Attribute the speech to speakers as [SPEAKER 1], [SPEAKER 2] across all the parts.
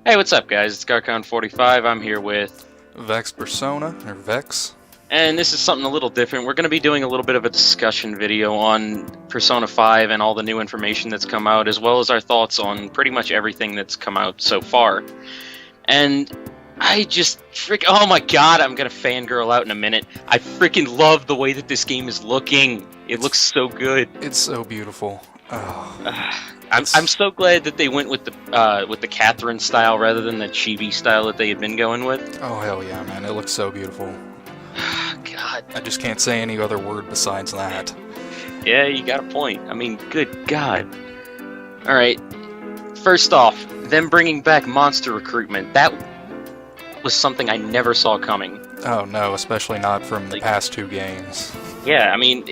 [SPEAKER 1] Hey, what's up, guys? It's Garcon45. I'm here with...
[SPEAKER 2] Vex Persona, or Vex.
[SPEAKER 1] And this is something a little different. We're going to be doing a little bit of a discussion video on Persona 5 and all the new information that's come out, as well as our thoughts on pretty much everything that's come out so far. And I just oh my god, I'm going to fangirl out in a minute. I freaking love the way that this game is looking. It looks so good.
[SPEAKER 2] It's so beautiful. Oh.
[SPEAKER 1] I'm so glad that they went with the Catherine style rather than the chibi style that they had been going with.
[SPEAKER 2] Oh hell yeah, man! It looks so beautiful.
[SPEAKER 1] God,
[SPEAKER 2] I just can't say any other word besides that.
[SPEAKER 1] Yeah, you got a point. I mean, good God. All right. First off, them bringing back monster recruitment. That was something I never saw coming.
[SPEAKER 2] Oh no, especially not from the past two games.
[SPEAKER 1] Yeah, I mean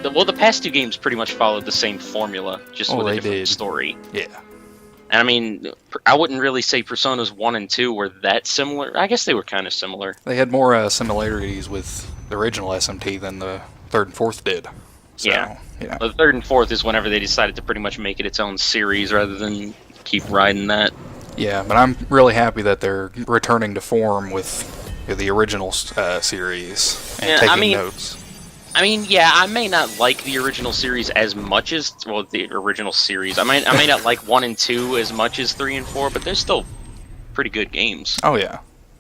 [SPEAKER 1] the past two games pretty much followed the same formula, just with a different story.
[SPEAKER 2] Yeah.
[SPEAKER 1] And I mean, I wouldn't really say Personas 1 and 2 were that similar. I guess they were kind of similar.
[SPEAKER 2] They had more similarities with the original SMT than the third and fourth did. So,
[SPEAKER 1] yeah.
[SPEAKER 2] Yeah.
[SPEAKER 1] The third and fourth is whenever they decided to pretty much make it its own series rather than keep riding that.
[SPEAKER 2] Yeah, but I'm really happy that they're returning to form with the original series and taking notes.
[SPEAKER 1] I mean, yeah, I may not like the original series as much as, well, the original series. I may not like 1 and 2 as much as 3 and 4, but they're still pretty good games.
[SPEAKER 2] Oh, yeah.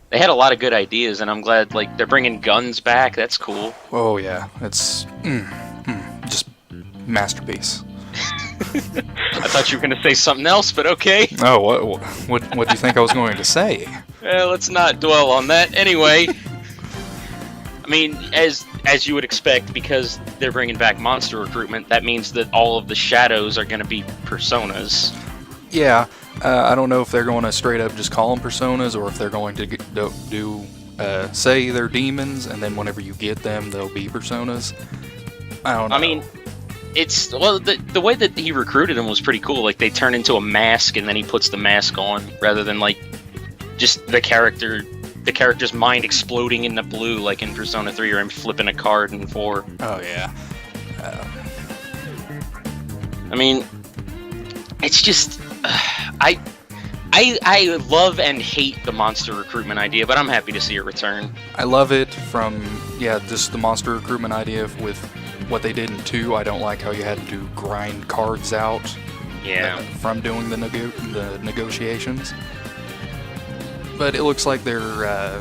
[SPEAKER 1] They had a lot of good ideas, and I'm glad, they're bringing guns back. That's cool.
[SPEAKER 2] Oh, yeah. It's just masterpiece.
[SPEAKER 1] I thought you were going to say something else, but okay.
[SPEAKER 2] Oh, what do you think I was going to say?
[SPEAKER 1] Let's not dwell on that. Anyway, I mean, as you would expect, because they're bringing back monster recruitment, that means that all of the shadows are going to be personas.
[SPEAKER 2] Yeah, I don't know if they're going to straight up just call them personas, or if they're going to say they're demons, and then whenever you get them, they'll be personas. I don't know.
[SPEAKER 1] I mean, the way that he recruited them was pretty cool. Like, they turn into a mask, and then he puts the mask on, rather than, just the character's mind exploding in the blue, like in Persona 3, or him flipping a card in 4.
[SPEAKER 2] Oh, yeah.
[SPEAKER 1] I mean, it's just... I love and hate the monster recruitment idea, but I'm happy to see it return.
[SPEAKER 2] I love it from, just the monster recruitment idea with what they did in 2. I don't like how you had to grind cards out from doing the negotiations. But it looks like they're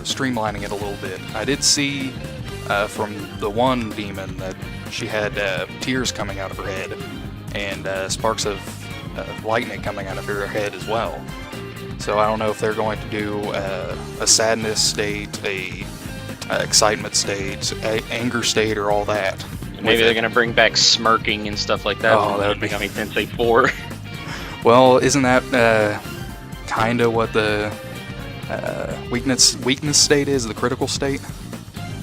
[SPEAKER 2] streamlining it a little bit. I did see from the one demon that she had tears coming out of her head and sparks of lightning coming out of her head as well. So I don't know if they're going to do a sadness state, a excitement state, anger state, or all that.
[SPEAKER 1] Maybe they're going to bring back smirking and stuff like that.
[SPEAKER 2] Oh, that would be
[SPEAKER 1] Megami Tensei 4.
[SPEAKER 2] Well, isn't that kind of what the weakness state is, the critical state?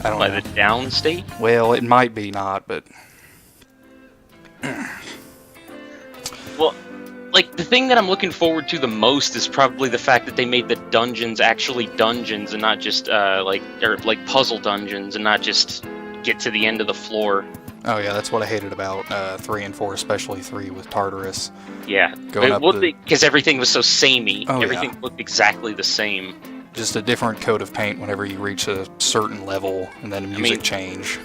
[SPEAKER 2] I don't know.
[SPEAKER 1] The down state?
[SPEAKER 2] Well, it might be not, but...
[SPEAKER 1] Well, the thing that I'm looking forward to the most is probably the fact that they made the dungeons actually dungeons and not just, puzzle dungeons and not just get to the end of the floor.
[SPEAKER 2] Oh yeah, that's what I hated about 3 and 4, especially 3 with Tartarus.
[SPEAKER 1] Yeah, because everything was so samey.
[SPEAKER 2] Oh,
[SPEAKER 1] everything looked exactly the same.
[SPEAKER 2] Just a different coat of paint whenever you reach a certain level, and then music change.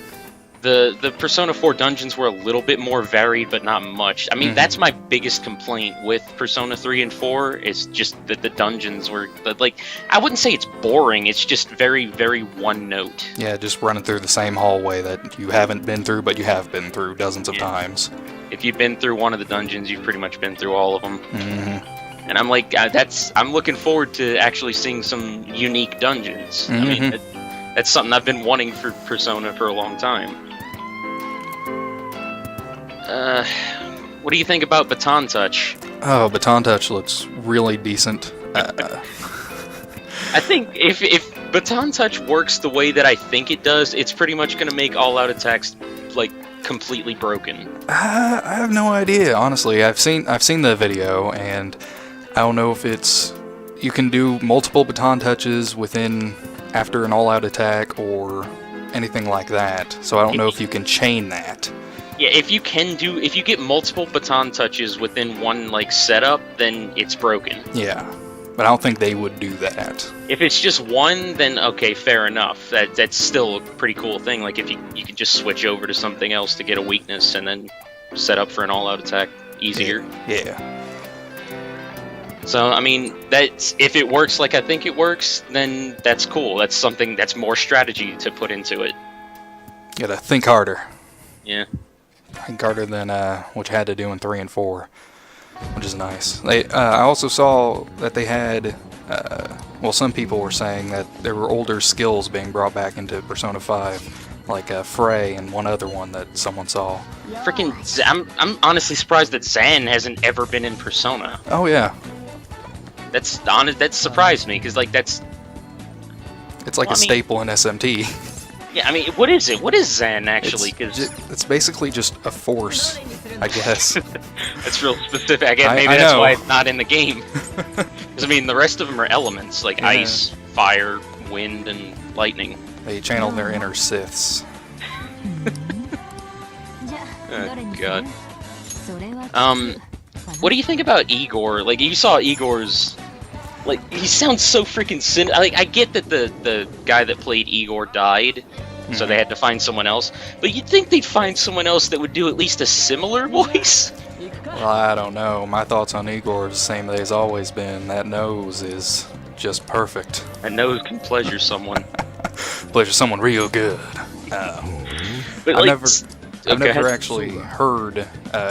[SPEAKER 1] The Persona 4 dungeons were a little bit more varied, but not much. I mean, that's my biggest complaint with Persona 3 and 4, is just that the dungeons were, I wouldn't say it's boring, it's just very, very one note.
[SPEAKER 2] Yeah, just running through the same hallway that you haven't been through, but you have been through dozens of times.
[SPEAKER 1] If you've been through one of the dungeons, you've pretty much been through all of them.
[SPEAKER 2] Mm-hmm.
[SPEAKER 1] And I'm I'm looking forward to actually seeing some unique dungeons.
[SPEAKER 2] Mm-hmm.
[SPEAKER 1] I mean, that's something I've been wanting for Persona for a long time. What do you think about Baton Touch?
[SPEAKER 2] Oh, Baton Touch looks really decent.
[SPEAKER 1] I think if Baton Touch works the way that I think it does, it's pretty much going to make all-out attacks, completely broken.
[SPEAKER 2] I have no idea, honestly. I've seen the video, and I don't know if you can do multiple Baton Touches after an all-out attack, or anything like that. So I don't know if you can chain that.
[SPEAKER 1] Yeah, if you get multiple baton touches within one, setup, then it's broken.
[SPEAKER 2] Yeah. But I don't think they would do that.
[SPEAKER 1] If it's just one, then okay, fair enough. That's still a pretty cool thing. Like if you can just switch over to something else to get a weakness and then set up for an all-out attack easier.
[SPEAKER 2] Yeah.
[SPEAKER 1] So I mean, that's if it works like I think it works, then that's cool. That's something that's more strategy to put into it.
[SPEAKER 2] You gotta think harder.
[SPEAKER 1] Yeah.
[SPEAKER 2] Think harder than what you had to do in 3 and 4. Which is nice. I also saw that they had, well, some people were saying that there were older skills being brought back into Persona 5, like Frey and one other one that someone saw.
[SPEAKER 1] Freaking, I'm honestly surprised that Zan hasn't ever been in Persona.
[SPEAKER 2] Oh yeah.
[SPEAKER 1] That's honest. That surprised me because like that's.
[SPEAKER 2] It's like a staple in SMT.
[SPEAKER 1] Yeah, I mean, what is it? What is Zan actually? Because
[SPEAKER 2] it's basically just a force, I guess.
[SPEAKER 1] That's real specific. I guess maybe that's why it's not in the game. Because I mean, the rest of them are elements like ice, fire, wind, and lightning.
[SPEAKER 2] They channel their inner Siths.
[SPEAKER 1] Oh god. What do you think about Igor? Like, you saw Igor's. Like, he sounds so freaking Like, I get that the guy that played Igor died, so they had to find someone else. But you'd think they'd find someone else that would do at least a similar voice?
[SPEAKER 2] Well, I don't know. My thoughts on Igor is the same as always been. That nose is just perfect.
[SPEAKER 1] That nose can pleasure someone.
[SPEAKER 2] Pleasure someone real good.
[SPEAKER 1] But
[SPEAKER 2] I've never actually heard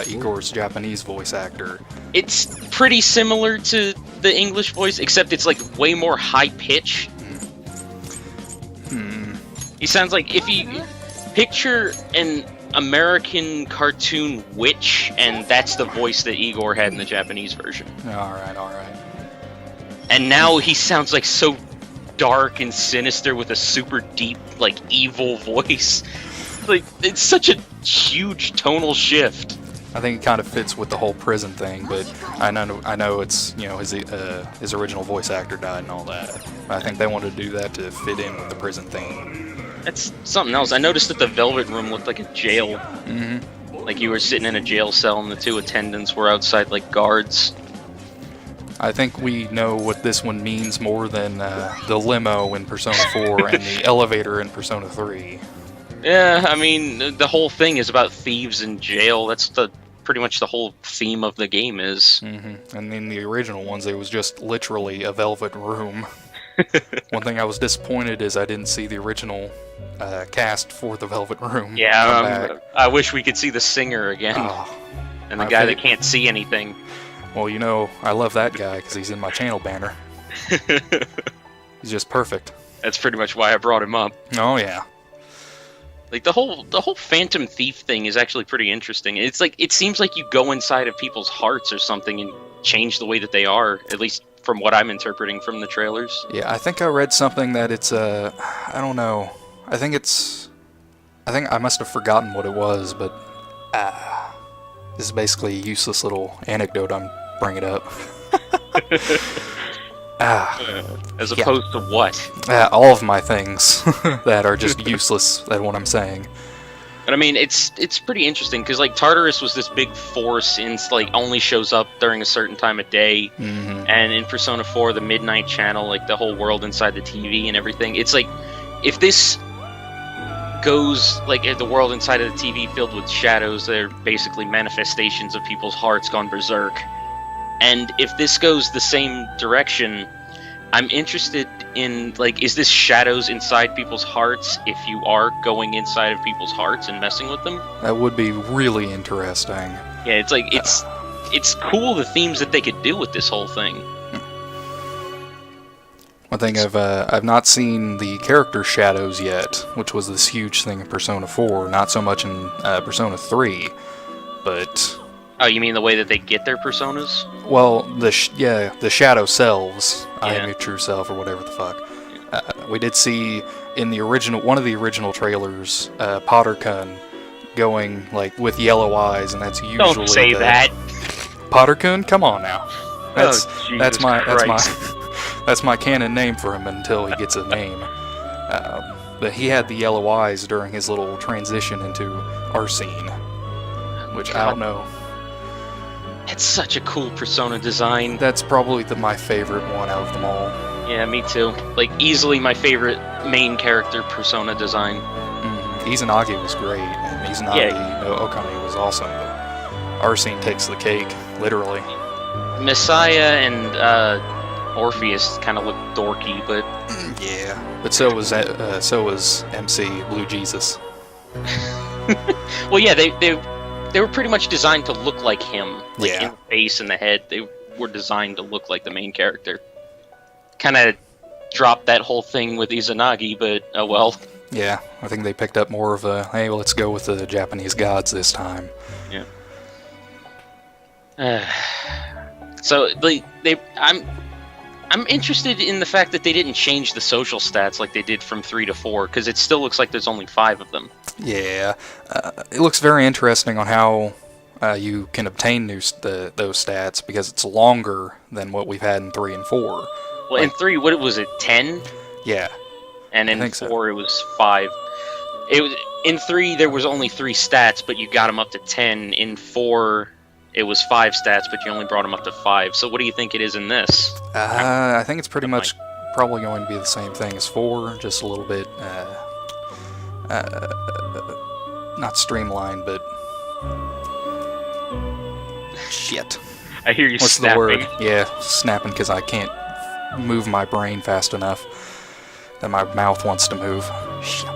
[SPEAKER 2] Igor's Japanese voice actor.
[SPEAKER 1] It's pretty similar to the English voice, except it's like way more high pitch. He sounds like if you picture an American cartoon witch, and that's the voice that Igor had in the Japanese version.
[SPEAKER 2] Alright.
[SPEAKER 1] And now he sounds like so dark and sinister with a super deep, like, evil voice. Like, it's such a huge tonal shift.
[SPEAKER 2] I think it kind of fits with the whole prison thing, but I know it's, you know, his original voice actor died and all that. I think they wanted to do that to fit in with the prison thing.
[SPEAKER 1] That's something else. I noticed that the Velvet Room looked like a jail. Like you were sitting in a jail cell and the two attendants were outside like guards.
[SPEAKER 2] I think we know what this one means more than the limo in Persona 4 and the elevator in Persona 3.
[SPEAKER 1] Yeah, I mean, the whole thing is about thieves in jail. That's pretty much the whole theme of the game is.
[SPEAKER 2] And in the original ones, it was just literally a velvet room. One thing I was disappointed is I didn't see the original cast for the Velvet Room.
[SPEAKER 1] Yeah, I wish we could see the singer again. And the guy that can't see anything.
[SPEAKER 2] Well, you know, I love that guy because he's in my channel banner. He's just perfect.
[SPEAKER 1] That's pretty much why I brought him up.
[SPEAKER 2] Oh, yeah.
[SPEAKER 1] Like, the whole Phantom Thief thing is actually pretty interesting. It's like, it seems like you go inside of people's hearts or something and change the way that they are, at least from what I'm interpreting from the trailers.
[SPEAKER 2] Yeah, I think I read something that it's, I don't know. I think I must have forgotten what it was, but, this is basically a useless little anecdote I'm bringing up.
[SPEAKER 1] As opposed to what?
[SPEAKER 2] All of my things that are just useless, that's what I'm saying.
[SPEAKER 1] But I mean, it's pretty interesting, because like Tartarus was this big force and like only shows up during a certain time of day. And in Persona 4, the Midnight Channel, like the whole world inside the TV and everything, it's like, if this goes, like, if the world inside of the TV filled with shadows, they're basically manifestations of people's hearts gone berserk. And if this goes the same direction, I'm interested in, like, is this shadows inside people's hearts if you are going inside of people's hearts and messing with them?
[SPEAKER 2] That would be really interesting.
[SPEAKER 1] Yeah, it's like, it's cool the themes that they could do with this whole thing.
[SPEAKER 2] One thing I've not seen the character shadows yet, which was this huge thing in Persona 4, not so much in Persona 3, but...
[SPEAKER 1] Oh, you mean the way that they get their personas?
[SPEAKER 2] Well, the shadow selves. I am your true self, or whatever the fuck. We did see in the original, one of the original trailers, Potterkun going like with yellow eyes, and that's usually.
[SPEAKER 1] Don't say that.
[SPEAKER 2] Potterkun, come on now. That's my canon name for him until he gets a name. But he had the yellow eyes during his little transition into Arsene, which I don't know.
[SPEAKER 1] It's such a cool Persona design.
[SPEAKER 2] That's probably my favorite one out of them all.
[SPEAKER 1] Yeah, me too. Like, easily my favorite main character Persona design.
[SPEAKER 2] Izanagi was great, and Izanagi no Okami was awesome, but Arsene takes the cake, literally.
[SPEAKER 1] Messiah and Orpheus kind of look dorky, but...
[SPEAKER 2] Yeah, but so was MC Blue Jesus.
[SPEAKER 1] Well, yeah, they were pretty much designed to look like him. Like, in the face and the head, they were designed to look like the main character. Kind of dropped that whole thing with Izanagi, but oh well.
[SPEAKER 2] Yeah, I think they picked up more of a, hey, let's go with the Japanese gods this time.
[SPEAKER 1] Yeah. So I'm interested in the fact that they didn't change the social stats like they did from 3 to 4, because it still looks like there's only 5 of them.
[SPEAKER 2] Yeah, it looks very interesting on how you can obtain those stats, because it's longer than what we've had in 3 and 4.
[SPEAKER 1] Well, in 3, what was it, 10?
[SPEAKER 2] Yeah.
[SPEAKER 1] And in 4, it was 5. In 3, there was only 3 stats, but you got them up to 10. In 4, it was 5 stats, but you only brought them up to 5. So what do you think it is in this?
[SPEAKER 2] I think it's pretty much probably going to be the same thing as 4, just a little bit, not streamlined, but... Shit.
[SPEAKER 1] I hear you
[SPEAKER 2] What's
[SPEAKER 1] snapping.
[SPEAKER 2] the word? Yeah, snapping because I can't move my brain fast enough that my mouth wants to move. Shit.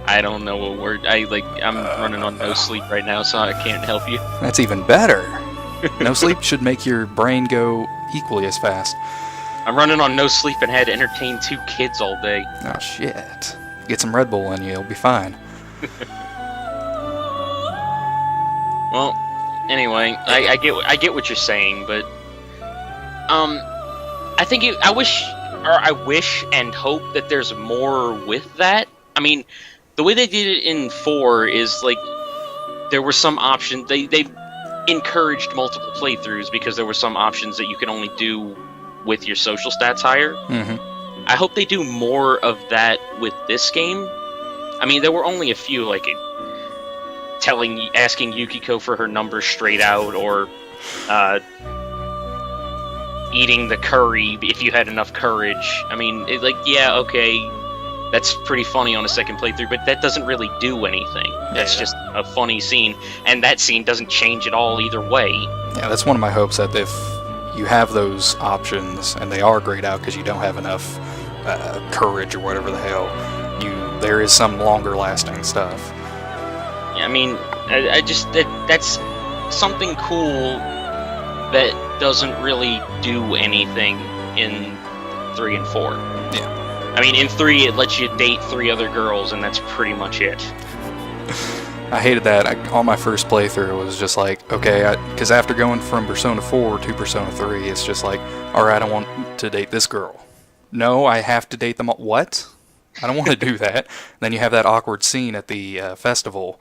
[SPEAKER 1] I don't know what word. I'm running on no sleep right now, so I can't help you.
[SPEAKER 2] That's even better. No sleep should make your brain go equally as fast.
[SPEAKER 1] I'm running on no sleep and had to entertain 2 kids all day.
[SPEAKER 2] Oh shit. Get some Red Bull in you, you'll be fine.
[SPEAKER 1] Well, anyway, I get what you're saying, but I wish and hope that there's more with that. I mean, the way they did it in 4 is like there were some options. They encouraged multiple playthroughs because there were some options that you could only do with your social stats higher.
[SPEAKER 2] Mm-hmm.
[SPEAKER 1] I hope they do more of that with this game. I mean, there were only a few, like asking Yukiko for her number straight out, or eating the curry if you had enough courage. I mean, yeah, okay, that's pretty funny on a second playthrough, but that doesn't really do anything. That's just a funny scene, and that scene doesn't change at all either way.
[SPEAKER 2] Yeah, that's one of my hopes, that if you have those options and they are grayed out because you don't have enough courage or whatever the hell, there is some longer lasting stuff.
[SPEAKER 1] Yeah, I mean, that's something cool that doesn't really do anything in 3 and 4.
[SPEAKER 2] Yeah.
[SPEAKER 1] I mean, in 3, it lets you date 3 other girls, and that's pretty much it.
[SPEAKER 2] I hated that. On my first playthrough, it was just like, okay, because after going from Persona 4 to Persona 3, it's just like, alright, I want to date this girl. No, I have to date them all. What? I don't want to do that. Then you have that awkward scene at the festival.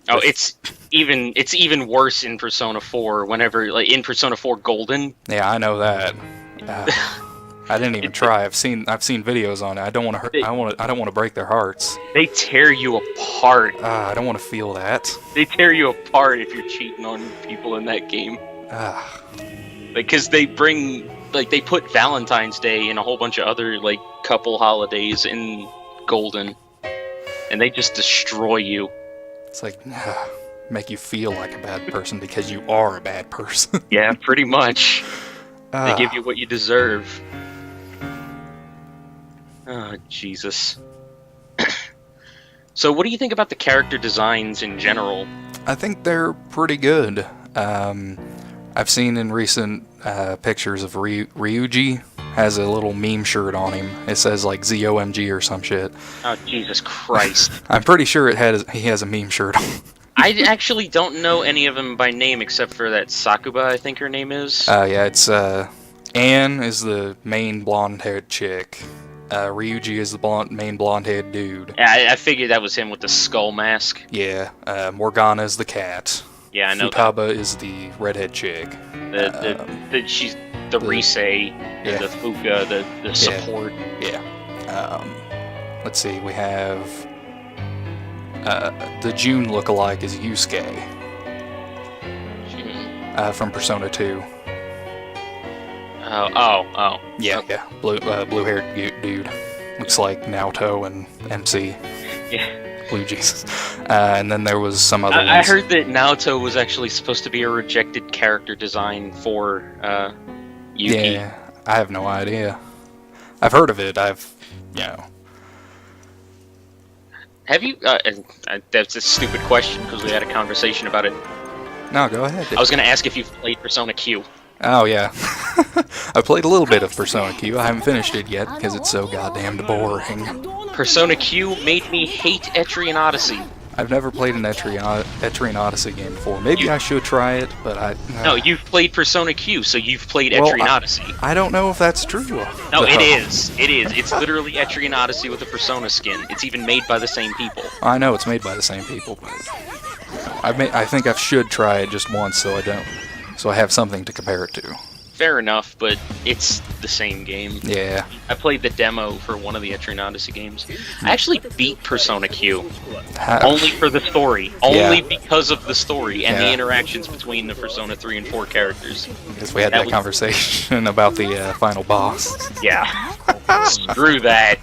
[SPEAKER 1] Oh, it's even worse in Persona 4. Whenever, like, in Persona 4 Golden.
[SPEAKER 2] Yeah, I know that. I didn't even try. I've seen videos on it. I don't want to hurt. I don't want to break their hearts.
[SPEAKER 1] They tear you apart.
[SPEAKER 2] I don't want to feel that.
[SPEAKER 1] They tear you apart if you're cheating on people in that game. Because they put Valentine's Day and a whole bunch of other like couple holidays in Golden, and they just destroy you.
[SPEAKER 2] It's like make you feel like a bad person because you are a bad person.
[SPEAKER 1] Yeah, pretty much. They give you what you deserve. Oh, Jesus. So what do you think about the character designs in general?
[SPEAKER 2] I think they're pretty good. I've seen in recent pictures of Ryuji has a little meme shirt on him. It says like ZOMG or some shit.
[SPEAKER 1] Oh, Jesus Christ.
[SPEAKER 2] I'm pretty sure he has a meme shirt on.
[SPEAKER 1] I actually don't know any of them by name except for that Sakuba, I think her name is.
[SPEAKER 2] Yeah, it's Anne is the main blonde-haired chick. Ryuji is the main blonde-haired dude.
[SPEAKER 1] Yeah, I figured that was him with the skull mask.
[SPEAKER 2] Yeah, Morgana is the cat.
[SPEAKER 1] Yeah, I know.
[SPEAKER 2] Futaba is the redhead chick.
[SPEAKER 1] She's the Rise, the Fuka, the support.
[SPEAKER 2] Yeah. Let's see, we have the June lookalike is Yusuke. From Persona 2.
[SPEAKER 1] Oh.
[SPEAKER 2] Yeah, yeah. Blue-haired dude. Looks like Naoto and MC.
[SPEAKER 1] Yeah.
[SPEAKER 2] Blue Jesus. And then there was some other ones.
[SPEAKER 1] I heard that Naoto was actually supposed to be a rejected character design for Yuki.
[SPEAKER 2] Yeah, I have no idea. I've heard of it.
[SPEAKER 1] Have you? That's a stupid question because we had a conversation about it.
[SPEAKER 2] No, go ahead.
[SPEAKER 1] I was going to ask if you've played Persona Q.
[SPEAKER 2] Oh, yeah. I played a little bit of Persona Q. I haven't finished it yet because it's so goddamn boring.
[SPEAKER 1] Persona Q made me hate Etrian Odyssey.
[SPEAKER 2] I've never played an Etrian Odyssey game before. Maybe I should try it, but
[SPEAKER 1] No, you've played Persona Q, so you've played Etrian Odyssey.
[SPEAKER 2] I don't know if that's true.
[SPEAKER 1] No, it is. It is. It's literally Etrian Odyssey with a Persona skin. It's even made by the same people.
[SPEAKER 2] I know it's made by the same people, but I think I should try it just once so I have something to compare it to.
[SPEAKER 1] Fair enough, but it's the same game.
[SPEAKER 2] Yeah.
[SPEAKER 1] I played the demo for one of the Etrian Odyssey games. I actually beat Persona Q. Only for the story. Only because of the story and the interactions between the Persona 3 and 4 characters.
[SPEAKER 2] Because we had that conversation about the final boss.
[SPEAKER 1] Yeah. Screw that.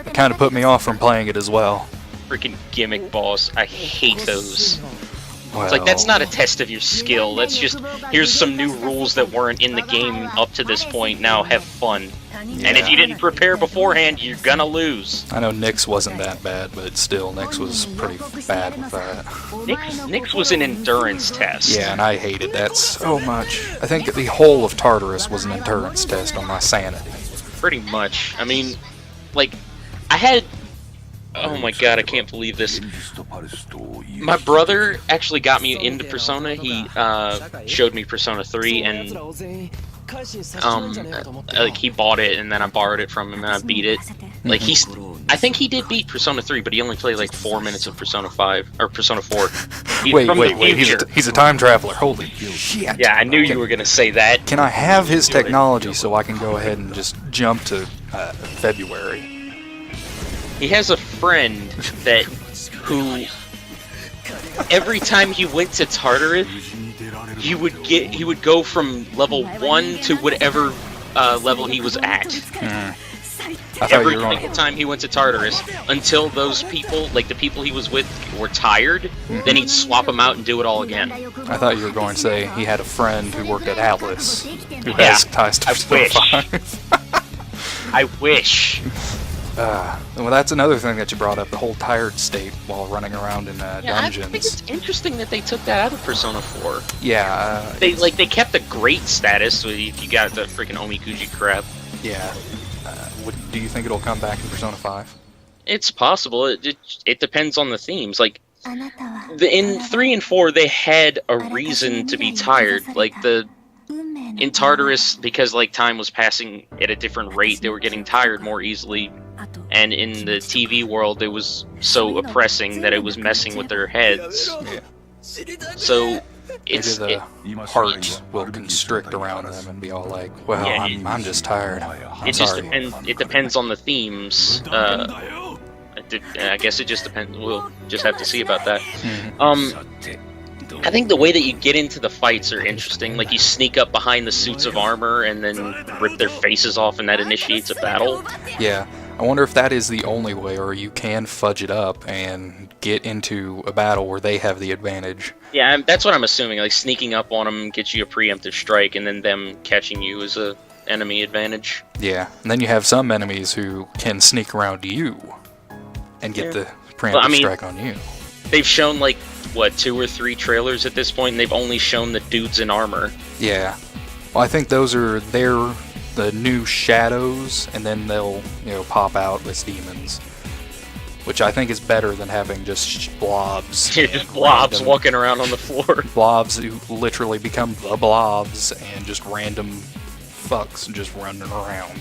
[SPEAKER 2] It kind of put me off from playing it as well.
[SPEAKER 1] Freaking gimmick boss. I hate those.
[SPEAKER 2] Well,
[SPEAKER 1] it's like, that's not a test of your skill. That's just, here's some new rules that weren't in the game up to this point. Now have fun. Yeah. And if you didn't prepare beforehand, you're gonna lose.
[SPEAKER 2] I know Nyx wasn't that bad, but still, Nyx was pretty bad with that.
[SPEAKER 1] Nyx was an endurance test.
[SPEAKER 2] Yeah, and I hated that so much. I think the whole of Tartarus was an endurance test on my sanity.
[SPEAKER 1] Pretty much. I mean, like, I had... Oh my god, I can't believe this. My brother actually got me into Persona. He showed me Persona 3 and like he bought it and then I borrowed it from him and I beat it. Like I think he did beat Persona 3, but he only played like 4 minutes of Persona 5 or Persona 4.
[SPEAKER 2] Wait, he's a time traveler. Holy shit.
[SPEAKER 1] Yeah, I knew you were going to say that.
[SPEAKER 2] Can I have his technology so I can go ahead and just jump to February?
[SPEAKER 1] He has a friend who every time he went to Tartarus, he would go from level 1 to whatever level he was at. Every single time he went to Tartarus, until those people, like the people he was with, were tired, then he'd swap them out and do it all again.
[SPEAKER 2] I thought you were going to say he had a friend who worked at Atlas, who has ties to Persona 5.
[SPEAKER 1] I wish.
[SPEAKER 2] Well, that's another thing that you brought up, the whole tired state while running around in dungeons.
[SPEAKER 1] I think it's interesting that they took that out of Persona 4.
[SPEAKER 2] Yeah.
[SPEAKER 1] They kept the great status if you got the freaking Omikuji crap.
[SPEAKER 2] Yeah. Do you think it'll come back in Persona 5? It's
[SPEAKER 1] possible. It depends on the themes. Like, in 3 and 4, they had a reason to be tired. Like, in Tartarus, because like time was passing at a different rate, they were getting tired more easily. And in the TV world, it was so oppressing that it was messing with their heads.
[SPEAKER 2] Yeah.
[SPEAKER 1] So
[SPEAKER 2] heart will constrict around them and be all like, "Well, yeah, I'm just tired. I'm sorry."
[SPEAKER 1] It depends on the themes. I guess it just depends. We'll just have to see about that. I think the way that you get into the fights are interesting. Like, you sneak up behind the suits of armor and then rip their faces off, and that initiates a battle.
[SPEAKER 2] Yeah. I wonder if that is the only way, or you can fudge it up and get into a battle where they have the advantage.
[SPEAKER 1] Yeah, that's what I'm assuming. Like, sneaking up on them gets you a preemptive strike, and then them catching you is a enemy advantage.
[SPEAKER 2] Yeah, and then you have some enemies who can sneak around you and get the preemptive strike on you.
[SPEAKER 1] They've shown, like, what, 2 or 3 trailers at this point, and they've only shown the dudes in armor.
[SPEAKER 2] Yeah. Well, I think those are the new shadows, and then they'll, pop out as demons. Which I think is better than having just blobs.
[SPEAKER 1] Yeah, just blobs walking around on the floor.
[SPEAKER 2] Blobs who literally become the blobs, and just random fucks just running around.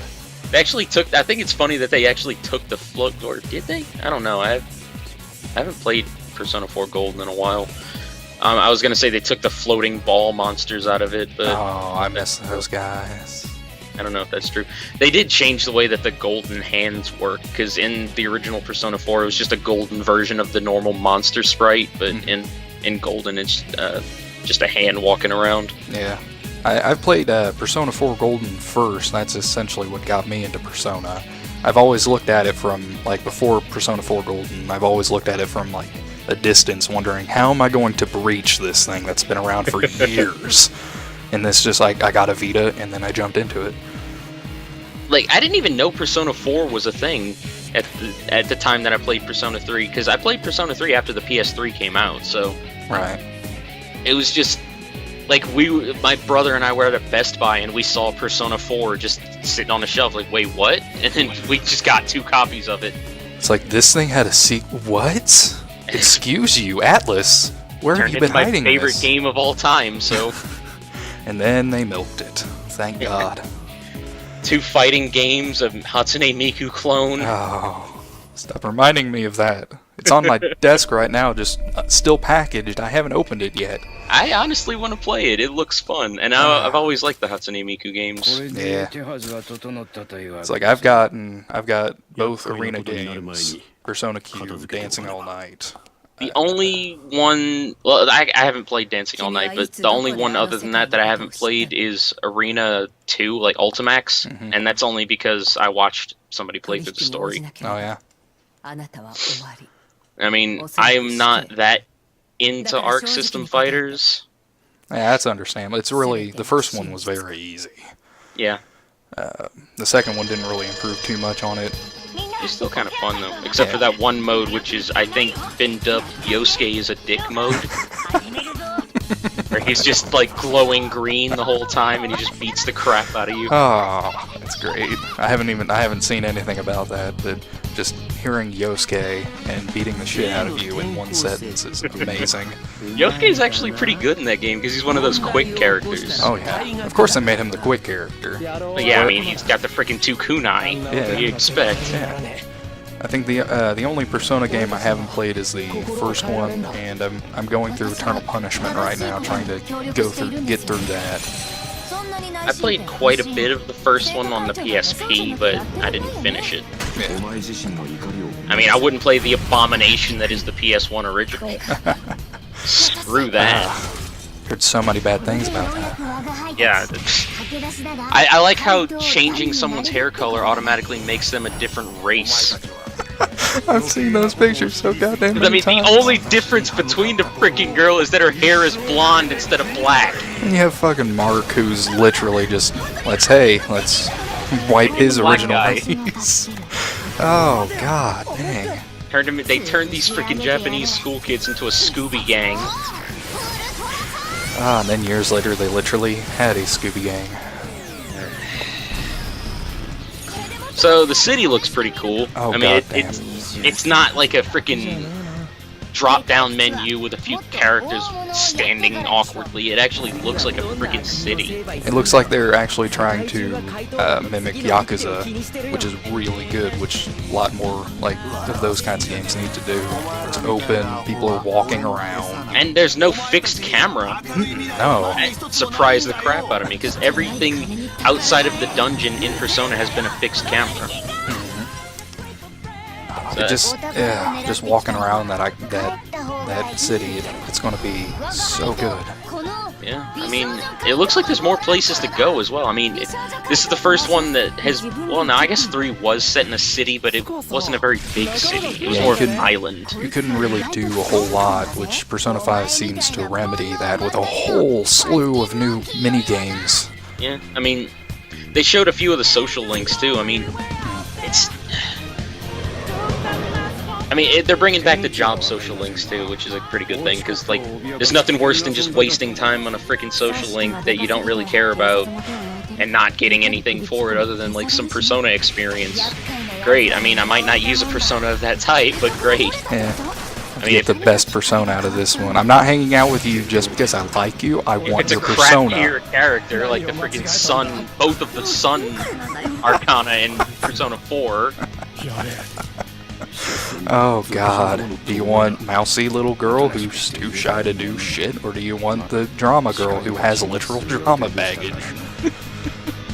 [SPEAKER 1] They actually I think it's funny that they actually took the float, or did they? I don't know. I haven't played Persona 4 Gold in a while. I was gonna say they took the floating ball monsters out of it, but
[SPEAKER 2] I miss those guys.
[SPEAKER 1] I don't know if that's true. They did change the way that the golden hands work, because in the original Persona 4 it was just a golden version of the normal monster sprite, but in Golden it's just a hand walking around.
[SPEAKER 2] Yeah. I've played Persona 4 Golden first. That's essentially what got me into Persona. I've always looked at it from, like, before Persona 4 Golden, I've always looked at it from, like, a distance, wondering, how am I going to breach this thing that's been around for years? And this just, like, I got a Vita, and then I jumped into it.
[SPEAKER 1] Like, I didn't even know Persona 4 was a thing at the time that I played Persona 3, because I played Persona 3 after the PS3 came out, so...
[SPEAKER 2] Right.
[SPEAKER 1] It was just... Like, my brother and I were at a Best Buy, and we saw Persona 4 just sitting on the shelf, like, wait, what? And then we just got 2 copies of it.
[SPEAKER 2] It's like, this thing had a sequel. What? Excuse you, Atlas. Where have you been hiding this?
[SPEAKER 1] My favorite game of all time, so...
[SPEAKER 2] And then they milked it. Thank God.
[SPEAKER 1] 2 fighting games, a Hatsune Miku clone.
[SPEAKER 2] Oh, stop reminding me of that. It's on my desk right now, just still packaged. I haven't opened it yet.
[SPEAKER 1] I honestly want to play it. It looks fun, and I've always liked the Hatsune Miku games.
[SPEAKER 2] Yeah. It's like I've got both arena games, Persona Q, Dancing All Night.
[SPEAKER 1] The only one, well, I haven't played Dancing All Night, but the only one other than that I haven't played is Arena 2, like Ultimax, and that's only because I watched somebody play through the story.
[SPEAKER 2] Oh yeah.
[SPEAKER 1] I mean, I'm not that into Arc System fighters.
[SPEAKER 2] Yeah, that's understandable. It's really, the first one was very easy.
[SPEAKER 1] Yeah.
[SPEAKER 2] The second one didn't really improve too much on it.
[SPEAKER 1] It's still kind of fun, though. Except for that one mode, which is, I think, been dubbed Yosuke is a dick mode. Where he's just, like, glowing green the whole time, and he just beats the crap out of you.
[SPEAKER 2] Oh, that's great. I haven't seen anything about that, but just hearing Yosuke and beating the shit out of you in one sentence is amazing.
[SPEAKER 1] Yosuke is actually pretty good in that game, because he's one of those quick characters.
[SPEAKER 2] Oh, yeah. Of course they made him the quick character.
[SPEAKER 1] But yeah, I mean, he's got the freaking 2 kunai.
[SPEAKER 2] Yeah.
[SPEAKER 1] What do you expect?
[SPEAKER 2] Yeah. I think the only Persona game I haven't played is the first one, and I'm going through Eternal Punishment right now, trying to get through that.
[SPEAKER 1] I played quite a bit of the first one on the PSP, but I didn't finish it.
[SPEAKER 2] Yeah.
[SPEAKER 1] I mean, I wouldn't play the abomination that is the PS1 original. Screw that.
[SPEAKER 2] Heard so many bad things about that.
[SPEAKER 1] Yeah. I like how changing someone's hair color automatically makes them a different race.
[SPEAKER 2] I've seen those pictures so goddamn many times.
[SPEAKER 1] The only difference between the freaking girl is that her hair is blonde instead of black.
[SPEAKER 2] And you have fucking Mark, who's literally just, let's wipe his original race. Oh, god dang.
[SPEAKER 1] They turned these freaking Japanese school kids into a Scooby gang.
[SPEAKER 2] Ah, and then years later they literally had a Scooby gang.
[SPEAKER 1] So the city looks pretty cool.
[SPEAKER 2] Oh,
[SPEAKER 1] I mean, it's not like a freaking drop-down menu with a few characters standing awkwardly. It actually looks like a freaking city.
[SPEAKER 2] It looks like they're actually trying to mimic Yakuza, which is really good, which a lot more like of those kinds of games need to do. It's open, people are walking around.
[SPEAKER 1] And there's no fixed camera.
[SPEAKER 2] No.
[SPEAKER 1] It surprised the crap out of me, because everything outside of the dungeon in Persona has been a fixed camera.
[SPEAKER 2] Just walking around that city, it's going to be so good.
[SPEAKER 1] Yeah, I mean, it looks like there's more places to go as well. I mean, this is the first one that has, well, now I guess 3 was set in a city, but it wasn't a very big city. It was more of an island.
[SPEAKER 2] You couldn't really do a whole lot, which Persona 5 seems to remedy that with a whole slew of new mini-games.
[SPEAKER 1] Yeah, I mean, they showed a few of the social links, too. I mean, they're bringing back the job social links, too, which is a pretty good thing, because, like, there's nothing worse than just wasting time on a freaking social link that you don't really care about and not getting anything for it other than, like, some Persona experience. Great. I mean, I might not use a Persona of that type, but great.
[SPEAKER 2] Yeah. I mean, get the best Persona out of this one. I'm not hanging out with you just because I like you. I want your Persona.
[SPEAKER 1] It's a crappier character, like the freaking Sun, both of the Sun Arcana in Persona 4.
[SPEAKER 2] Oh god, do you want mousy little girl who's too shy to do shit, or do you want the drama girl who has literal drama baggage?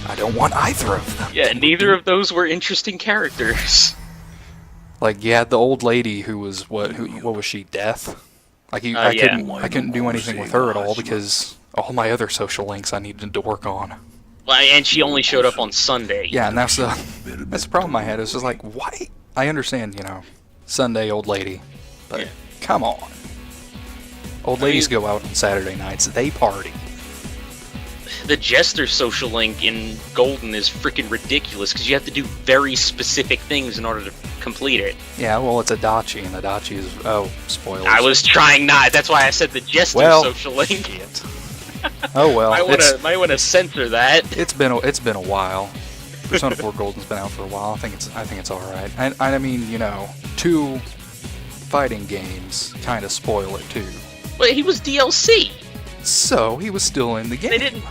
[SPEAKER 2] I don't want either of them.
[SPEAKER 1] Yeah, neither of those were interesting characters.
[SPEAKER 2] Like, you had the old lady who was, what was she, Death? Like I couldn't do anything with her at all because all my other social links I needed to work on.
[SPEAKER 1] Well, and she only showed up on Sunday.
[SPEAKER 2] Yeah, and that's the problem I had. It was just like, why? I understand, Sunday old lady, but come on. Old ladies go out on Saturday nights. They party.
[SPEAKER 1] The Jester social link in Golden is freaking ridiculous because you have to do very specific things in order to complete it.
[SPEAKER 2] Yeah, well, it's Adachi, and Adachi is... Oh, spoilers.
[SPEAKER 1] I was trying not. That's why I said the Jester social link.
[SPEAKER 2] Shit. Oh well.
[SPEAKER 1] Might want to censor that.
[SPEAKER 2] It's been a while. Persona 4 Golden's been out for a while. I think it's all right. And I mean, 2 fighting games kind of spoil it too.
[SPEAKER 1] But he was DLC.
[SPEAKER 2] So he was still in the game.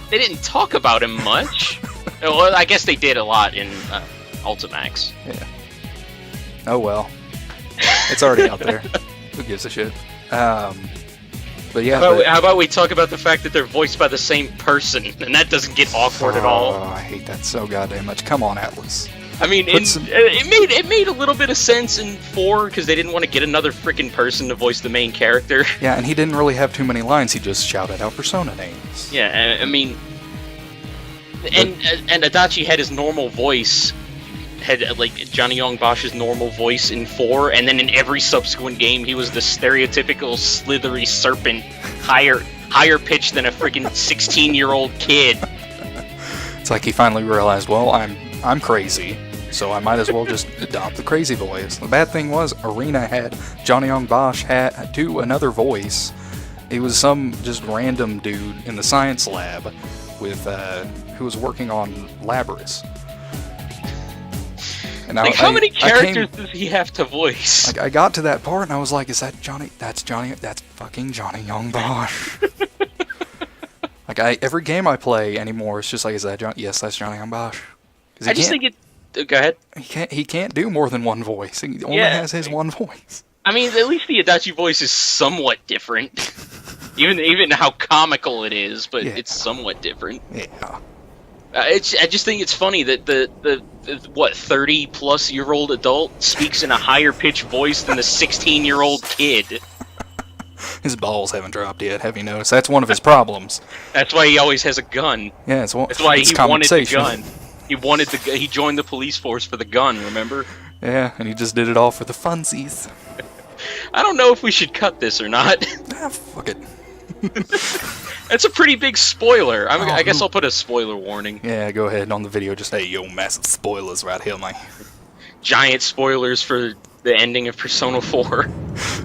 [SPEAKER 1] They didn't talk about him much. Well, I guess they did a lot in Ultimax.
[SPEAKER 2] Yeah. Oh well. It's already out there. Who gives a shit? But yeah.
[SPEAKER 1] How about we talk about the fact that they're voiced by the same person, and that doesn't get awkward at all.
[SPEAKER 2] Oh, I hate that so goddamn much. Come on, Atlas.
[SPEAKER 1] I mean, it made a little bit of sense in 4 because they didn't want to get another freaking person to voice the main character.
[SPEAKER 2] Yeah, and he didn't really have too many lines. He just shouted out Persona names.
[SPEAKER 1] Yeah, I mean, and Adachi had his normal voice, had like Johnny Young Bosch's normal voice in 4, and then in every subsequent game he was the stereotypical slithery serpent, higher pitched than a freaking 16-year-old kid.
[SPEAKER 2] It's like he finally realized, well, I'm crazy. So I might as well just adopt the crazy voice. The bad thing was, Arena had Johnny Young Bosch had to another voice. He was some just random dude in the science lab with who was working on Labris. And
[SPEAKER 1] how many characters does he have to voice?
[SPEAKER 2] Like I got to that part and I was like, is that Johnny? That's fucking Johnny Young Bosch. Like every game I play anymore, it's just like, is that Johnny? Yes, that's Johnny Young Bosch.
[SPEAKER 1] I just think it. Go ahead.
[SPEAKER 2] He can't do more than one voice. He only has his one voice.
[SPEAKER 1] I mean, at least the Adachi voice is somewhat different. even how comical it is, but it's somewhat different.
[SPEAKER 2] Yeah.
[SPEAKER 1] I just think it's funny that the 30-plus-year-old adult speaks in a higher pitched voice than the 16-year-old kid.
[SPEAKER 2] His balls haven't dropped yet. Have you noticed? That's one of his problems.
[SPEAKER 1] That's why he always has a gun.
[SPEAKER 2] Yeah,
[SPEAKER 1] that's why he wanted the gun. He joined the police force for the gun, remember?
[SPEAKER 2] Yeah, and he just did it all for the funsies.
[SPEAKER 1] I don't know if we should cut this or not.
[SPEAKER 2] Fuck it.
[SPEAKER 1] That's a pretty big spoiler. I guess I'll put a spoiler warning.
[SPEAKER 2] Yeah, go ahead. On the video, just hey, yo, massive spoilers right here, man.
[SPEAKER 1] Giant spoilers for the ending of Persona 4.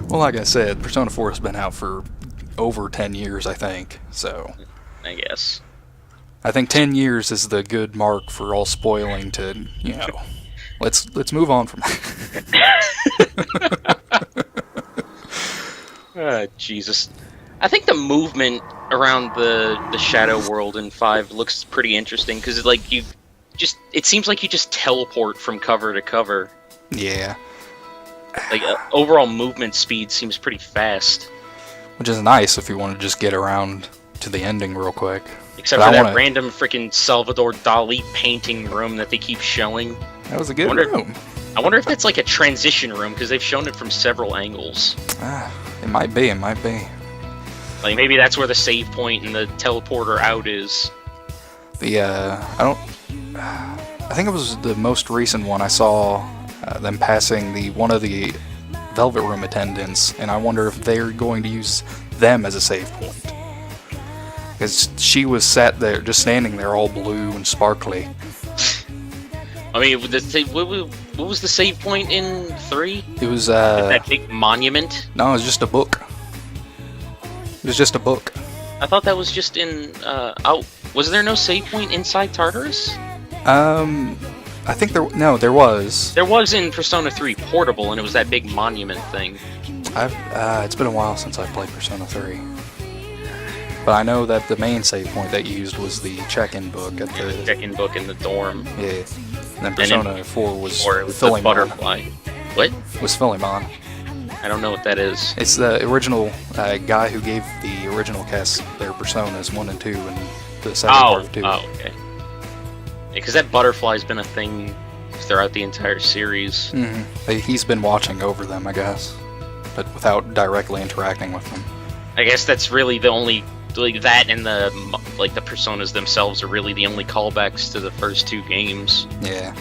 [SPEAKER 2] Well, like I said, Persona 4 has been out for over 10 years, I think. So,
[SPEAKER 1] I guess.
[SPEAKER 2] I think 10 years is the good mark for all spoiling to, let's move on from
[SPEAKER 1] that. Jesus. I think the movement around the Shadow World in 5 looks pretty interesting because it seems like you just teleport from cover to cover.
[SPEAKER 2] Yeah.
[SPEAKER 1] Like overall movement speed seems pretty fast.
[SPEAKER 2] Which is nice if you want to just get around to the ending real quick.
[SPEAKER 1] Except for that random freaking Salvador Dali painting room that they keep showing.
[SPEAKER 2] That was a good room.
[SPEAKER 1] I wonder if that's like a transition room because they've shown it from several angles.
[SPEAKER 2] It might be.
[SPEAKER 1] Like maybe that's where the save point and the teleporter out is.
[SPEAKER 2] I think it was the most recent one I saw them passing one of the Velvet Room attendants, and I wonder if they're going to use them as a save point. Because she was sat there, just standing there all blue and sparkly.
[SPEAKER 1] I mean, what was the save point in 3?
[SPEAKER 2] It was
[SPEAKER 1] that big monument?
[SPEAKER 2] No, it was just a book. It was just a book.
[SPEAKER 1] I thought that was just in was there no save point inside Tartarus?
[SPEAKER 2] I think there was.
[SPEAKER 1] There was in Persona 3 Portable, and it was that big monument thing.
[SPEAKER 2] It's been a while since I played Persona 3. But I know that the main save point that you used was the check-in book at the
[SPEAKER 1] check-in book in the dorm.
[SPEAKER 2] Yeah. And then Persona 4 was
[SPEAKER 1] the butterfly. What?
[SPEAKER 2] Was Philemon.
[SPEAKER 1] I don't know what that is.
[SPEAKER 2] It's the original guy who gave the original cast their Personas 1 and 2 and the second part of 2.
[SPEAKER 1] Oh, okay. Because that butterfly's been a thing throughout the entire series.
[SPEAKER 2] Mm-hmm. He's been watching over them, I guess. but without directly interacting with them.
[SPEAKER 1] I guess that's really the only, like, that and the personas themselves are really the only callbacks to the first 2 games.
[SPEAKER 2] Yeah.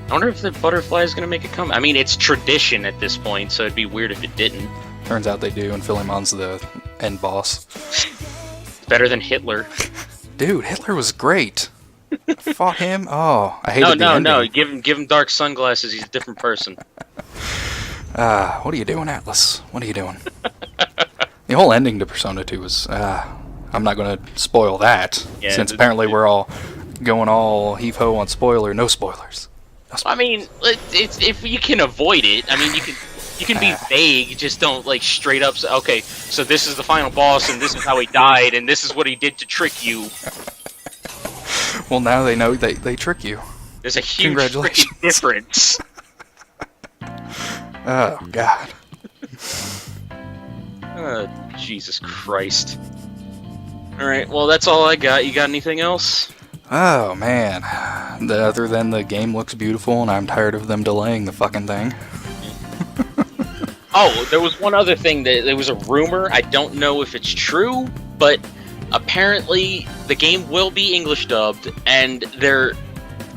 [SPEAKER 1] I wonder if the butterfly is going to make a comeback. I mean, it's tradition at this point, so it'd be weird if it didn't.
[SPEAKER 2] Turns out they do, and Philemon's the end boss.
[SPEAKER 1] Better than Hitler.
[SPEAKER 2] Dude, Hitler was great. I fought him. Oh, I hated the ending.
[SPEAKER 1] No. Give him dark sunglasses. He's a different person.
[SPEAKER 2] What are you doing, Atlas? What are you doing? The whole ending to Persona 2 was, I'm not going to spoil that, since apparently we're all going all heave-ho on spoiler. No spoilers.
[SPEAKER 1] I mean, it's if you can avoid it. I mean, you can be vague. Just don't, like, straight up say, okay, so this is the final boss, and this is how he died, and this is what he did to trick you.
[SPEAKER 2] Well, now they know they trick you.
[SPEAKER 1] There's a huge freaking difference.
[SPEAKER 2] Oh, God.
[SPEAKER 1] Jesus Christ. Alright, well, that's all I got. You got anything else?
[SPEAKER 2] Oh, man. Other than the game looks beautiful, and I'm tired of them delaying the fucking thing.
[SPEAKER 1] Oh, there was one other thing. There was a rumor. I don't know if it's true, but apparently the game will be English dubbed, and they're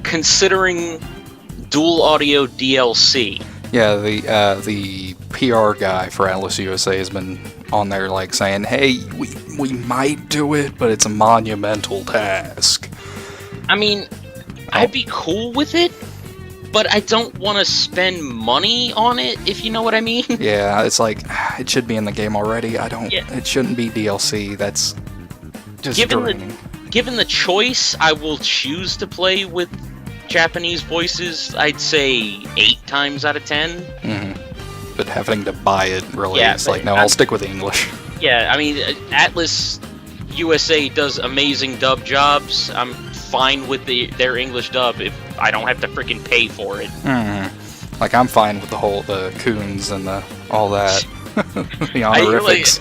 [SPEAKER 1] considering dual audio DLC.
[SPEAKER 2] Yeah, the PR guy for Atlas USA has been on there, like, saying, hey, we might do it, but it's a monumental task.
[SPEAKER 1] I mean, I'd be cool with it, but I don't want to spend money on it, if you know what I mean.
[SPEAKER 2] Yeah, it's like, it should be in the game already. It shouldn't be DLC. That's just draining.
[SPEAKER 1] Given the choice, I will choose to play with Japanese voices, I'd say 8 times out of 10.
[SPEAKER 2] Mm-hmm. But having to buy it really is like, no, I'll stick with English. Yeah,
[SPEAKER 1] I mean, Atlas USA does amazing dub jobs. I'm fine with their English dub if I don't have to freaking pay for it.
[SPEAKER 2] Mm-hmm. Like, I'm fine with the coons and all that. The honorifics.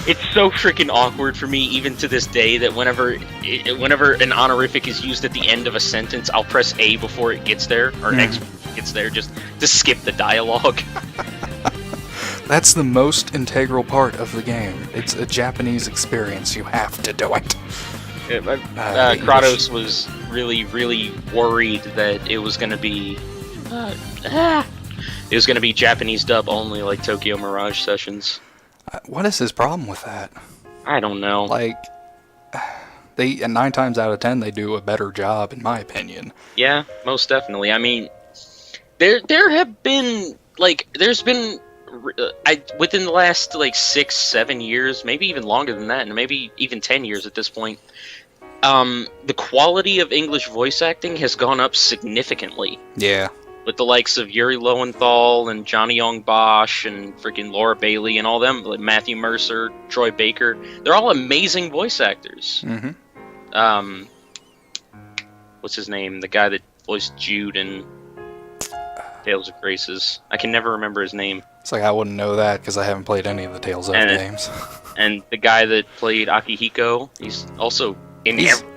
[SPEAKER 1] It's so freaking awkward for me, even to this day, that whenever an honorific is used at the end of a sentence, I'll press A before it gets there, or X before it gets there, just to skip the dialogue.
[SPEAKER 2] That's the most integral part of the game. It's a Japanese experience. You have to do it.
[SPEAKER 1] Kratos was really, really worried that it was going to be... it was going to be Japanese dub only, like Tokyo Mirage Sessions.
[SPEAKER 2] What is his problem with that?
[SPEAKER 1] I don't know.
[SPEAKER 2] Like, and 9 times out of 10, they do a better job, in my opinion.
[SPEAKER 1] Yeah, most definitely. I mean, there have been, like, within the last, like, 6-7 years, maybe even longer than that, and maybe even 10 years at this point, the quality of English voice acting has gone up significantly.
[SPEAKER 2] Yeah.
[SPEAKER 1] With the likes of Yuri Lowenthal and Johnny Young Bosch and freaking Laura Bailey and all them, like Matthew Mercer, Troy Baker. They're all amazing voice actors.
[SPEAKER 2] Mm-hmm.
[SPEAKER 1] What's his name? The guy that voiced Jude in Tales of Graces. I can never remember his name.
[SPEAKER 2] It's like I wouldn't know that because I haven't played any of the Tales of games.
[SPEAKER 1] And the guy that played Akihiko, he's also in everything.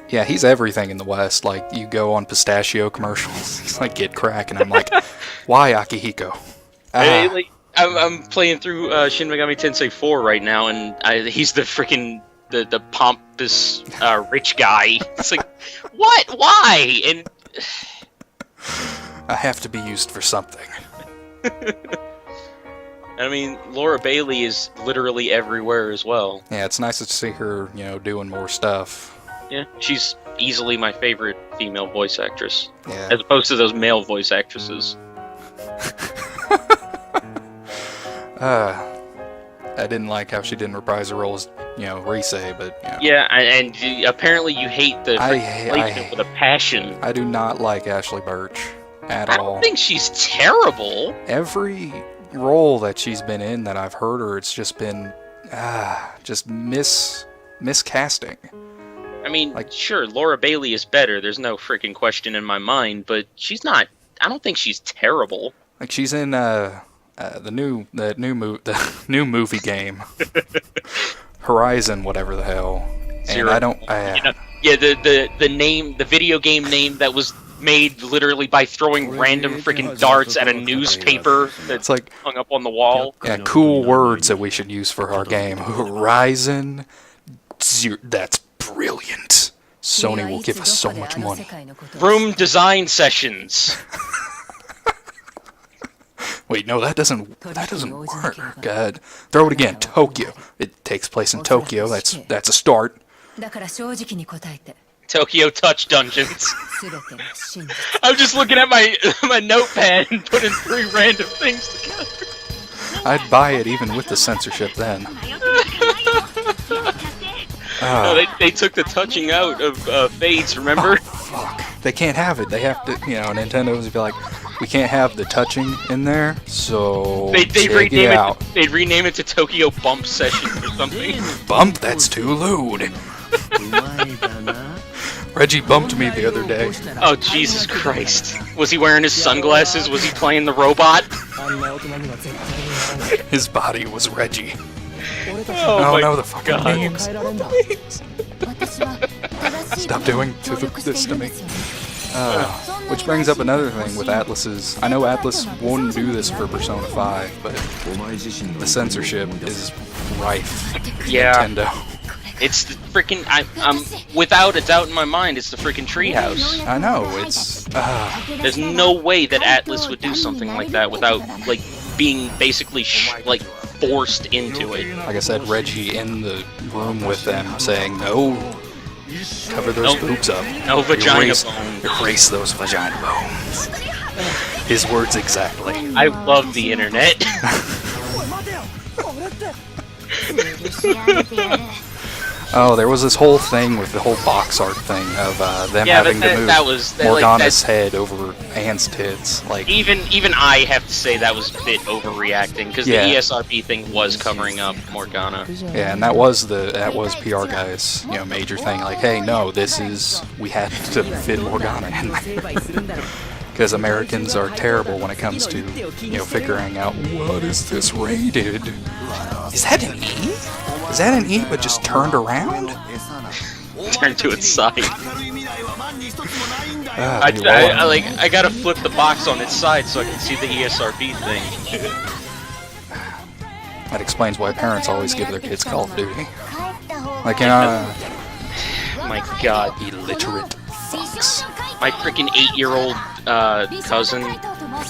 [SPEAKER 2] Yeah, he's everything in the West. Like, you go on pistachio commercials, he's like, get crack, and I'm like, why Akihiko?
[SPEAKER 1] I'm playing through Shin Megami Tensei 4 right now, and he's the freaking the pompous rich guy. It's like, what? Why? And
[SPEAKER 2] I have to be used for something.
[SPEAKER 1] I mean, Laura Bailey is literally everywhere as well.
[SPEAKER 2] Yeah, it's nice to see her, doing more stuff.
[SPEAKER 1] Yeah, she's easily my favorite female voice actress.
[SPEAKER 2] Yeah.
[SPEAKER 1] As opposed to those male voice actresses.
[SPEAKER 2] I didn't like how she didn't reprise her role as, Rise, but,
[SPEAKER 1] Yeah, and apparently you hate the replacement with a passion.
[SPEAKER 2] I do not like Ashley Birch at all.
[SPEAKER 1] I don't think she's terrible.
[SPEAKER 2] Every role that she's been in that I've heard her, it's just been, just miscasting.
[SPEAKER 1] I mean, sure, Laura Bailey is better. There's no freaking question in my mind, but she's not. I don't think she's terrible.
[SPEAKER 2] Like, she's in the new movie game, Horizon, whatever the hell.
[SPEAKER 1] Zero.
[SPEAKER 2] And I don't.
[SPEAKER 1] The video game name that was made literally by throwing random freaking darts at a newspaper that's
[SPEAKER 2] like
[SPEAKER 1] hung up on the wall.
[SPEAKER 2] Yeah, cool words that we should use for our game. Horizon Zero. That's brilliant. Sony will give us so much money.
[SPEAKER 1] Room design sessions.
[SPEAKER 2] Wait, no, that doesn't work. God, throw it again. Tokyo. It takes place in Tokyo. That's a start.
[SPEAKER 1] Tokyo Touch Dungeons. I'm just looking at my notepad and putting 3 random things together.
[SPEAKER 2] I'd buy it even with the censorship then.
[SPEAKER 1] No, they took the touching out of Fades, remember?
[SPEAKER 2] Oh, fuck. They can't have it. They have to, Nintendo's be like, we can't have the touching in there, so
[SPEAKER 1] they'd rename it to Tokyo Bump Sessions or something.
[SPEAKER 2] Bump? That's too lewd. Reggie bumped me the other day.
[SPEAKER 1] Oh, Jesus Christ. Was he wearing his sunglasses? Was he playing the robot?
[SPEAKER 2] His body was Reggie.
[SPEAKER 1] Oh
[SPEAKER 2] no, the fucking
[SPEAKER 1] God.
[SPEAKER 2] names. Stop doing this to me. Which brings up another thing with Atlas's. I know Atlas won't do this for Persona 5, but the censorship is rife.
[SPEAKER 1] Yeah.
[SPEAKER 2] Nintendo.
[SPEAKER 1] It's the freaking. I'm without a doubt in my mind, it's the freaking treehouse.
[SPEAKER 2] I know, it's.
[SPEAKER 1] There's no way that Atlas would do something like that without, like, being basically, forced into it.
[SPEAKER 2] Like I said, Reggie in the room with them saying, no, cover those boobs up.
[SPEAKER 1] No vagina bone.
[SPEAKER 2] Erase those vagina bones. His words exactly.
[SPEAKER 1] I love the internet.
[SPEAKER 2] Oh, there was this whole thing with the whole box art thing of them having to move Morgana's head over Anne's tits. Like
[SPEAKER 1] even I have to say that was a bit overreacting because the ESRB thing was covering up Morgana.
[SPEAKER 2] Yeah, and that was PR guys' major thing. Like, hey, no, we had to fit Morgana in there. Because Americans are terrible when it comes to figuring out what is this rated. Is that an E? Is that an E but just turned around?
[SPEAKER 1] Turned to its side. I gotta flip the box on its side so I can see the ESRB thing.
[SPEAKER 2] That explains why parents always give their kids Call of Duty. Like,
[SPEAKER 1] my God,
[SPEAKER 2] illiterate fucks.
[SPEAKER 1] My freaking 8-year-old cousin.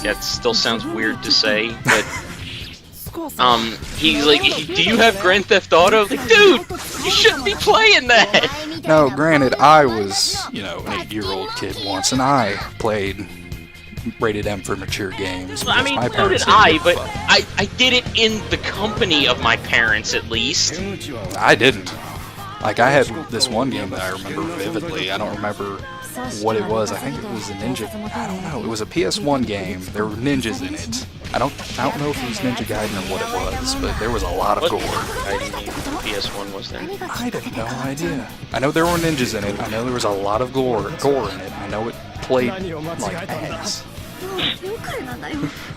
[SPEAKER 1] That still sounds weird to say, but. He's like, do you have Grand Theft Auto? Like, dude, you shouldn't be playing that!
[SPEAKER 2] No, granted, I was, an 8-year-old kid once, and I played rated M for mature games.
[SPEAKER 1] I mean, so did I, but I did it in the company of my parents, at least.
[SPEAKER 2] I didn't. Like, I had this one game that I remember vividly. I don't remember what it was. I think it was a ninja. I don't know. It was a PS1 game. There were ninjas in it. I don't know if it was Ninja Gaiden or what it was, but there was a lot of gore.
[SPEAKER 1] PS1 was then?
[SPEAKER 2] I have no idea. I know there were ninjas in it. I know there was a lot of gore in it. I know it played like ass.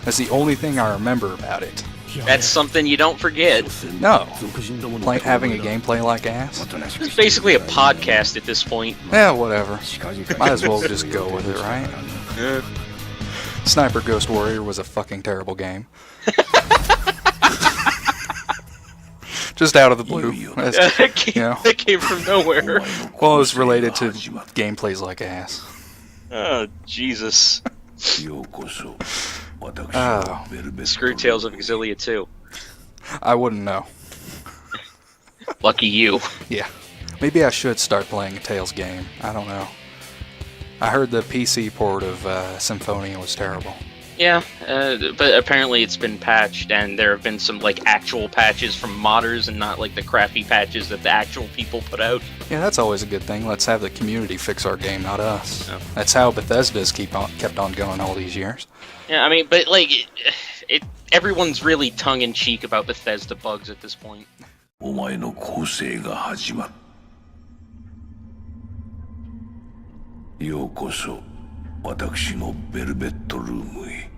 [SPEAKER 2] That's the only thing I remember about it.
[SPEAKER 1] That's something you don't forget.
[SPEAKER 2] No. Having a gameplay like ass?
[SPEAKER 1] It's basically a podcast at this point.
[SPEAKER 2] Yeah, whatever. Might as well just go with it, right?
[SPEAKER 1] Yeah.
[SPEAKER 2] Sniper Ghost Warrior was a fucking terrible game. Just out of the blue.
[SPEAKER 1] That came from nowhere.
[SPEAKER 2] Well, it was related to gameplays like ass.
[SPEAKER 1] Oh, Jesus. Screw Tales of Exilia 2.
[SPEAKER 2] I wouldn't know.
[SPEAKER 1] Lucky you.
[SPEAKER 2] Yeah. Maybe I should start playing a Tales game. I don't know. I heard the PC port of Symphonia was terrible.
[SPEAKER 1] Yeah, but apparently it's been patched, and there have been some actual patches from modders, and not the crappy patches that the actual people put out.
[SPEAKER 2] Yeah, that's always a good thing. Let's have the community fix our game, not us.
[SPEAKER 1] Oh.
[SPEAKER 2] That's how Bethesda's kept on going all these years.
[SPEAKER 1] Yeah, I mean, but everyone's really tongue-in-cheek about Bethesda bugs at this point.
[SPEAKER 3] お前の構成が始まる。ようこそ私のベルベットルームへ。